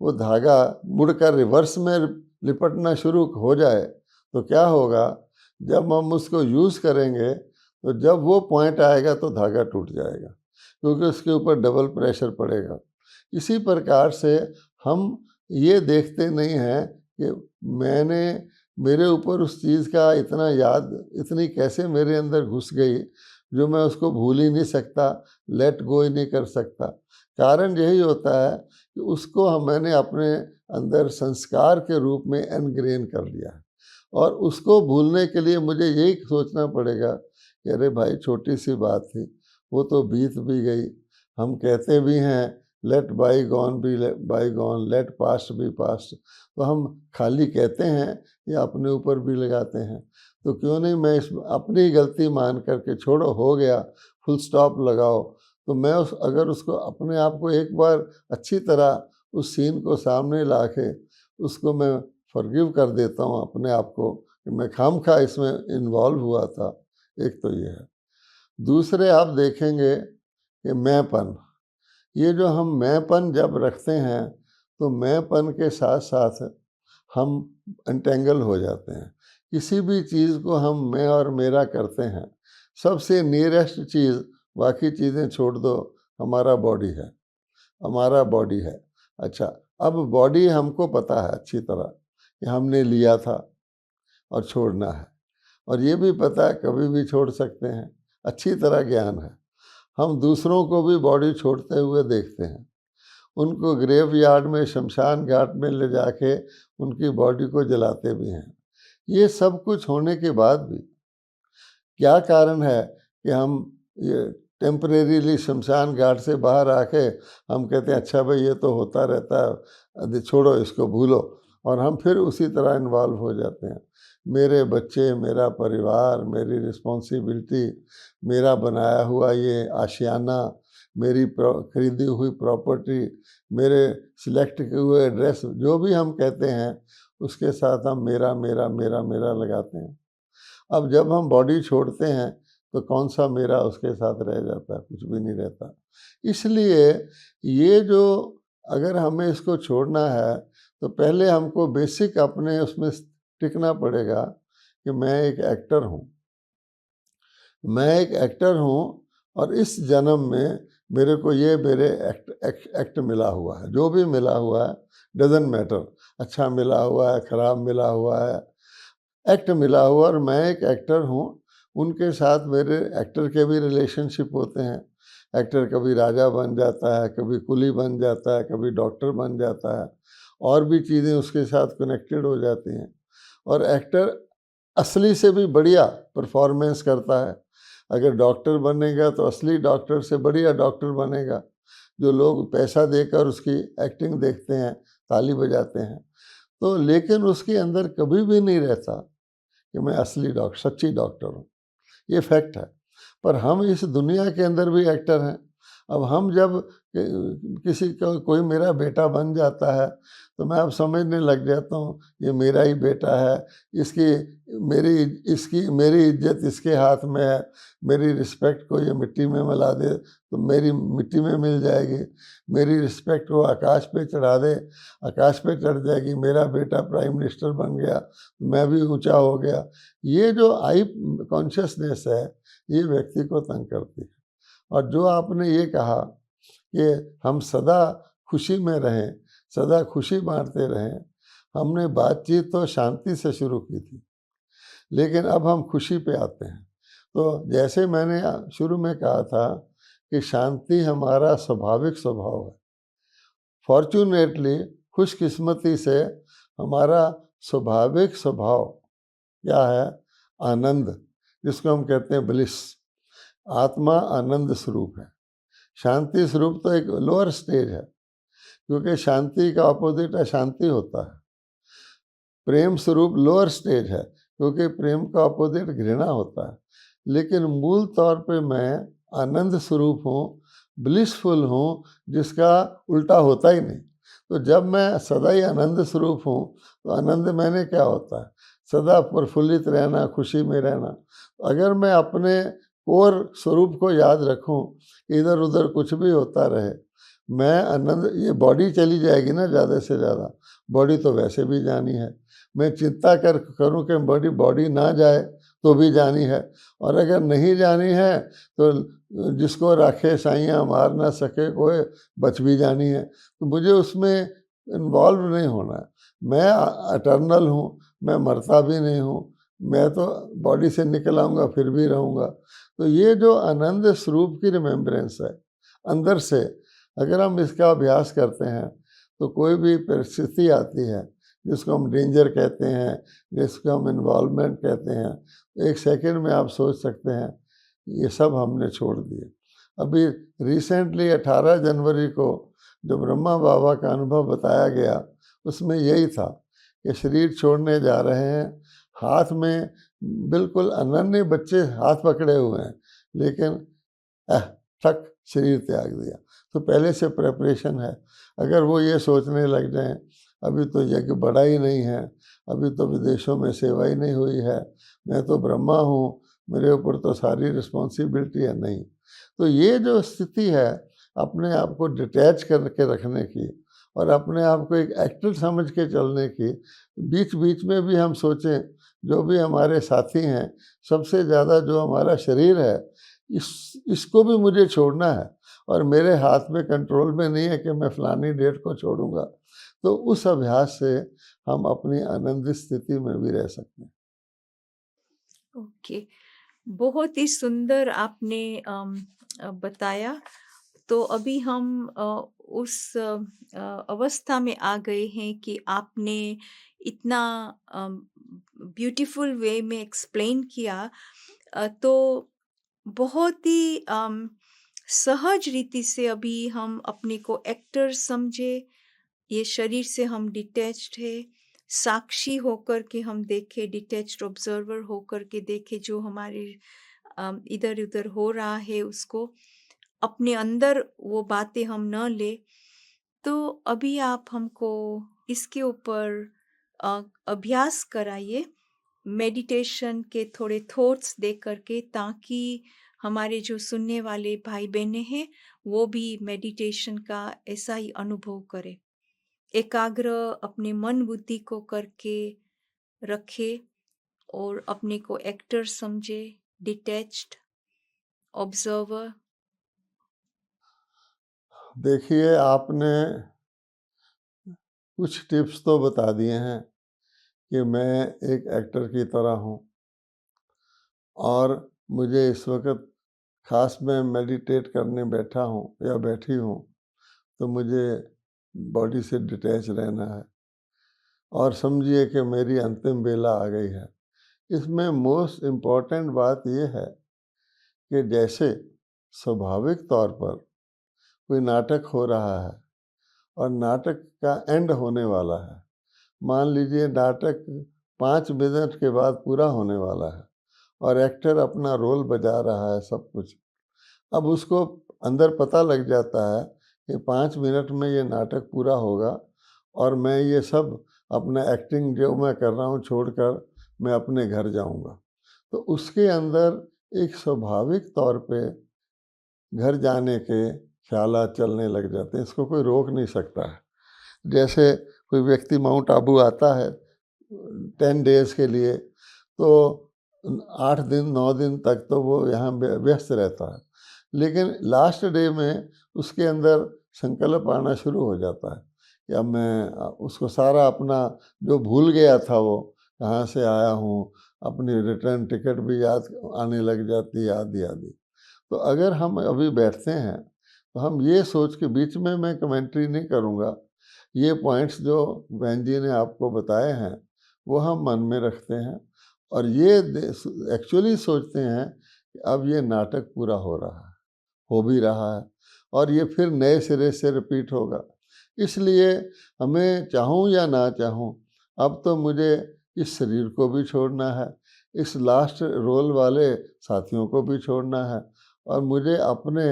वो धागा मुड़कर रिवर्स में लिपटना शुरू हो जाए तो क्या होगा, जब हम उसको यूज़ करेंगे तो जब वो पॉइंट आएगा तो धागा टूट जाएगा, क्योंकि उसके ऊपर डबल प्रेशर पड़ेगा। इसी प्रकार से हम ये देखते नहीं हैं कि मेरे ऊपर उस चीज़ का इतनी कैसे मेरे अंदर घुस गई, जो मैं उसको भूल ही नहीं सकता, लेट गो ही नहीं कर सकता। कारण यही होता है कि उसको मैंने अपने अंदर संस्कार के रूप में एनग्रेन कर लिया है, और उसको भूलने के लिए मुझे यही सोचना पड़ेगा कि अरे भाई, छोटी सी बात थी, वो तो बीत भी गई। हम कहते भी हैं let bygones be bygones, let past be past, तो हम खाली कहते हैं या अपने ऊपर भी लगाते हैं। तो क्यों नहीं मैं अपनी गलती मान करके, छोड़ो हो गया, फुल स्टॉप लगाओ, तो मैं अगर उसको अपने आप को एक बार अच्छी तरह उस सीन को सामने ला के उसको मैं फॉरगिव कर देता हूँ अपने आप को कि मैं खामखा इसमें इन्वॉल्व हुआ था। एक तो ये है। दूसरे आप देखेंगे कि मैंपन, ये जो हम मैंपन जब रखते हैं तो मैंपन के साथ साथ हम एंटेंगल हो जाते हैं। किसी भी चीज़ को हम मैं और मेरा करते हैं, सबसे नियरेस्ट चीज़, बाकी चीज़ें छोड़ दो, हमारा बॉडी है, हमारा बॉडी है। अच्छा, अब बॉडी हमको पता है अच्छी तरह कि हमने लिया था और छोड़ना है, और ये भी पता है कभी भी छोड़ सकते हैं, अच्छी तरह ज्ञान है। हम दूसरों को भी बॉडी छोड़ते हुए देखते हैं, उनको ग्रेवयार्ड में, शमशान घाट में ले जाके उनकी बॉडी को जलाते भी हैं। ये सब कुछ होने के बाद भी क्या कारण है कि हम ये टेम्परेरीली शमशान घाट से बाहर आके हम कहते हैं अच्छा भाई ये तो होता रहता है, छोड़ो इसको, भूलो, और हम फिर उसी तरह इन्वॉल्व हो जाते हैं। मेरे बच्चे, मेरा परिवार, मेरी रिस्पॉन्सिबिलिटी, मेरा बनाया हुआ ये आशियाना, मेरी खरीदी हुई प्रॉपर्टी, मेरे सिलेक्ट किए हुए ड्रेस, जो भी हम कहते हैं उसके साथ हम मेरा मेरा मेरा मेरा लगाते हैं। अब जब हम बॉडी छोड़ते हैं तो कौन सा मेरा उसके साथ रह जाता है, कुछ भी नहीं रहता। इसलिए ये जो, अगर हमें इसको छोड़ना है तो पहले हमको बेसिक अपने उसमें टिकना पड़ेगा कि मैं एक एक्टर हूँ, मैं एक एक्टर हूँ, और इस जन्म में मेरे को ये मेरे एक्ट मिला हुआ है, जो भी मिला हुआ है डजेंट मैटर, अच्छा मिला हुआ है, ख़राब मिला हुआ है, एक्ट मिला हुआ, और मैं एक एक्टर हूँ। उनके साथ मेरे एक्टर के भी रिलेशनशिप होते हैं। एक्टर कभी राजा बन जाता है, कभी कुली बन जाता है, कभी डॉक्टर बन जाता है, और भी चीज़ें उसके साथ कनेक्टेड हो जाती हैं। और एक्टर असली से भी बढ़िया परफॉर्मेंस करता है। अगर डॉक्टर बनेगा तो असली डॉक्टर से बढ़िया डॉक्टर बनेगा, जो लोग पैसा देकर उसकी एक्टिंग देखते हैं, ताली बजाते हैं। तो लेकिन उसके अंदर कभी भी नहीं रहता कि मैं असली डॉक्टर, सच्ची डॉक्टर हूँ। ये फैक्ट है। पर हम इस दुनिया के अंदर भी एक्टर हैं। अब हम जब किसी का कोई मेरा बेटा बन जाता है तो मैं अब समझने लग जाता हूँ ये मेरा ही बेटा है, इसकी मेरी इज्जत इसके हाथ में है, मेरी रिस्पेक्ट को ये मिट्टी में मिला दे तो मेरी मिट्टी में मिल जाएगी, मेरी रिस्पेक्ट को आकाश पे चढ़ा दे आकाश पे चढ़ जाएगी, मेरा बेटा प्राइम मिनिस्टर बन गया तो मैं भी ऊंचा हो गया। ये जो आई कॉन्शियसनेस है ये व्यक्ति को तंग करती है। और जो आपने ये कहा कि हम सदा खुशी में रहें, सदा खुशी बांटते रहें, हमने बातचीत तो शांति से शुरू की थी, लेकिन अब हम खुशी पे आते हैं। तो जैसे मैंने शुरू में कहा था कि शांति हमारा स्वाभाविक स्वभाव है। फॉर्चुनेटली, खुशकिस्मती से हमारा स्वाभाविक स्वभाव क्या है? आनंद, जिसको हम कहते हैं ब्लिस। आत्मा आनंद स्वरूप है। शांति स्वरूप तो एक लोअर स्टेज है, क्योंकि शांति का अपोजिट अशांति होता है। प्रेम स्वरूप लोअर स्टेज है, क्योंकि प्रेम का अपोजिट घृणा होता है। लेकिन मूल तौर पे मैं आनंद स्वरूप हूँ, ब्लिसफुल हूँ, जिसका उल्टा होता ही नहीं। तो जब मैं सदा ही आनंद स्वरूप हूँ तो आनंद मैंने क्या होता है? सदा प्रफुल्लित रहना, खुशी में रहना। अगर मैं अपने कोर स्वरूप को याद रखूं, इधर उधर कुछ भी होता रहे, मैं आनंद, ये बॉडी चली जाएगी ना ज़्यादा से ज़्यादा, बॉडी तो वैसे भी जानी है। मैं चिंता करूं कि बॉडी ना जाए तो भी जानी है, और अगर नहीं जानी है तो जिसको राखे साइयाँ मार ना सके कोई, बच भी जानी है। तो मुझे उसमें इन्वॉल्व नहीं होना है। मैं अटर्नल हूँ, मैं मरता भी नहीं हूँ, मैं तो बॉडी से निकल आऊँगा फिर भी रहूँगा। तो ये जो आनंद स्वरूप की रिमेम्बरेंस है अंदर से, अगर हम इसका अभ्यास करते हैं तो कोई भी परिस्थिति आती है जिसको हम डेंजर कहते हैं, जिसको हम इन्वॉल्वमेंट कहते हैं, एक सेकंड में आप सोच सकते हैं ये सब हमने छोड़ दिए। अभी रिसेंटली 18 जनवरी को जो ब्रह्मा बाबा का अनुभव बताया गया, उसमें यही था कि शरीर छोड़ने जा रहे हैं, हाथ में बिल्कुल अनन्य बच्चे हाथ पकड़े हुए हैं, लेकिन ठक शरीर त्याग दिया। तो पहले से प्रेपरेशन है। अगर वो ये सोचने लग जाएं अभी तो यज्ञ बड़ा ही नहीं है, अभी तो विदेशों में सेवा ही नहीं हुई है, मैं तो ब्रह्मा हूँ, मेरे ऊपर तो सारी रिस्पॉन्सिबिलिटी है, नहीं। तो ये जो स्थिति है अपने आप को डिटैच करके रखने की और अपने आप को एक एक्टर समझ के चलने की, बीच बीच में भी हम सोचें जो भी हमारे साथी हैं, सबसे ज़्यादा जो हमारा शरीर है, इसको भी मुझे छोड़ना है और मेरे हाथ में कंट्रोल में नहीं है कि मैं फलानी डेट को छोड़ूंगा। तो उस अभ्यास से हम अपनी आनंदित स्थिति में भी रह सकते हैं। ओके, बहुत ही सुंदर आपने बताया। तो अभी हम उस अवस्था में आ गए हैं कि आपने इतना ब्यूटीफुल वे में एक्सप्लेन किया, तो बहुत ही सहज रीति से अभी हम अपने को एक्टर समझे, ये शरीर से हम डिटैच्ड है, साक्षी होकर के हम देखे, डिटैच्ड ऑब्जर्वर होकर के देखे जो हमारे इधर उधर हो रहा है, उसको अपने अंदर वो बातें हम न ले। तो अभी आप हमको इसके ऊपर अभ्यास कराइए, मेडिटेशन के थोड़े थॉट्स दे करके, ताकि हमारे जो सुनने वाले भाई बहनें हैं वो भी मेडिटेशन का ऐसा ही अनुभव करें, एकाग्र अपने मन बुद्धि को करके रखे और अपने को एक्टर समझे, डिटैच्ड ऑब्जर्वर। देखिए, आपने कुछ टिप्स तो बता दिए हैं कि मैं एक एक्टर की तरह हूँ, और मुझे इस वक्त खास में मेडिटेट करने बैठा हूँ या बैठी हूँ तो मुझे बॉडी से डिटैच रहना है, और समझिए कि मेरी अंतिम बेला आ गई है। इसमें मोस्ट इम्पॉर्टेंट बात यह है कि जैसे स्वाभाविक तौर पर कोई नाटक हो रहा है और नाटक का एंड होने वाला है, मान लीजिए नाटक 5 मिनट के बाद पूरा होने वाला है और एक्टर अपना रोल बजा रहा है सब कुछ, अब उसको अंदर पता लग जाता है कि 5 मिनट में ये नाटक पूरा होगा और मैं ये सब अपना एक्टिंग जो मैं कर रहा हूँ छोड़कर मैं अपने घर जाऊँगा। तो उसके अंदर एक स्वाभाविक तौर पे घर जाने के ख्यालात चलने लग जाते हैं, इसको कोई रोक नहीं सकता है। जैसे कोई व्यक्ति माउंट आबू आता है 10 डेज़ के लिए, तो 8 दिन 9 दिन तक तो वो यहाँ व्यस्त रहता है, लेकिन लास्ट डे में उसके अंदर संकल्प आना शुरू हो जाता है कि अब मैं उसको सारा अपना जो भूल गया था, वो कहाँ से आया हूँ, अपनी रिटर्न टिकट भी याद आने लग जाती है, आदि आदि। तो अगर हम अभी बैठते हैं तो हम ये सोच के, बीच में मैं कमेंट्री नहीं करूँगा, ये पॉइंट्स जो बहन जी ने आपको बताए हैं वो हम मन में रखते हैं और ये एक्चुअली सोचते हैं कि अब ये नाटक पूरा हो रहा है, हो भी रहा है और ये फिर नए सिरे से रिपीट होगा। इसलिए हमें चाहूँ या ना चाहूँ, अब तो मुझे इस शरीर को भी छोड़ना है, इस लास्ट रोल वाले साथियों को भी छोड़ना है और मुझे अपने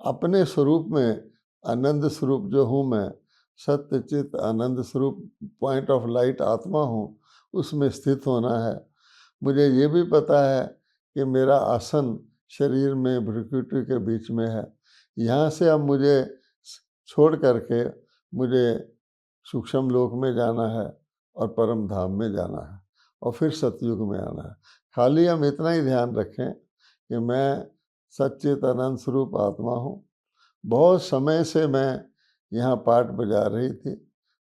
अपने स्वरूप में, आनंद स्वरूप जो हूँ मैं, सत्य चित आनंद स्वरूप पॉइंट ऑफ लाइट आत्मा हूँ, उसमें स्थित होना है। मुझे ये भी पता है कि मेरा आसन शरीर में भ्रुकुटी के बीच में है। यहाँ से अब मुझे छोड़ करके मुझे सूक्ष्म लोक में जाना है और परम धाम में जाना है और फिर सतयुग में आना है। खाली हम इतना ही ध्यान रखें कि मैं सच्चित आनंद स्वरूप आत्मा हूँ। बहुत समय से मैं यहाँ पाठ बजा रही थी,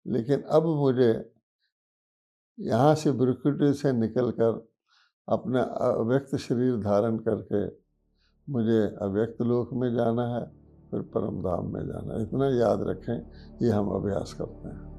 लेकिन अब मुझे यहाँ से भ्रुकुटी से निकलकर अपना अव्यक्त शरीर धारण करके मुझे अव्यक्त लोक में जाना है, फिर परम धाम में जाना है। इतना याद रखें, ये हम अभ्यास करते हैं।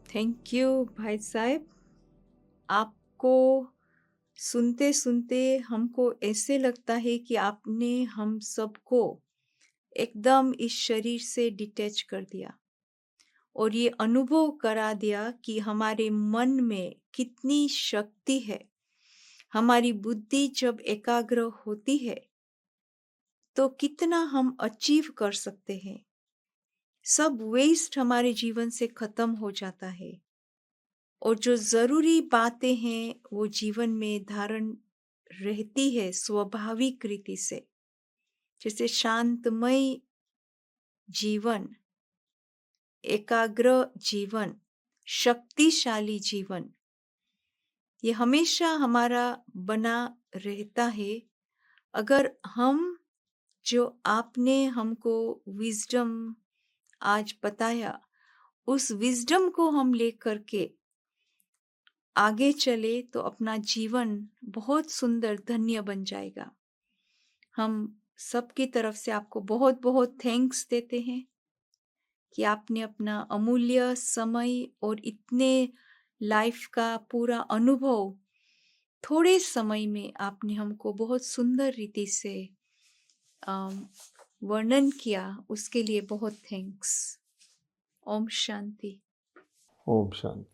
थैंक यू भाई साहब। आपको सुनते सुनते हमको ऐसे लगता है कि आपने हम सबको एकदम इस शरीर से डिटैच कर दिया और ये अनुभव करा दिया कि हमारे मन में कितनी शक्ति है। हमारी बुद्धि जब एकाग्र होती है तो कितना हम अचीव कर सकते हैं। सब वेस्ट हमारे जीवन से खत्म हो जाता है और जो जरूरी बातें हैं वो जीवन में धारण रहती है स्वाभाविक रीति से, जैसे शांतमय जीवन, एकाग्र जीवन, शक्तिशाली जीवन, ये हमेशा हमारा बना रहता है अगर हम, जो आपने हमको विजडम आज बताया, उस विजडम को हम लेकर के आगे चले तो अपना जीवन बहुत सुंदर धन्य बन जाएगा। हम सबकी तरफ से आपको बहुत बहुत थैंक्स देते हैं कि आपने अपना अमूल्य समय और इतने लाइफ का पूरा अनुभव थोड़े समय में आपने हमको बहुत सुंदर रीति से वर्णन किया, उसके लिए बहुत थैंक्स। ओम शांति। ओम शांति।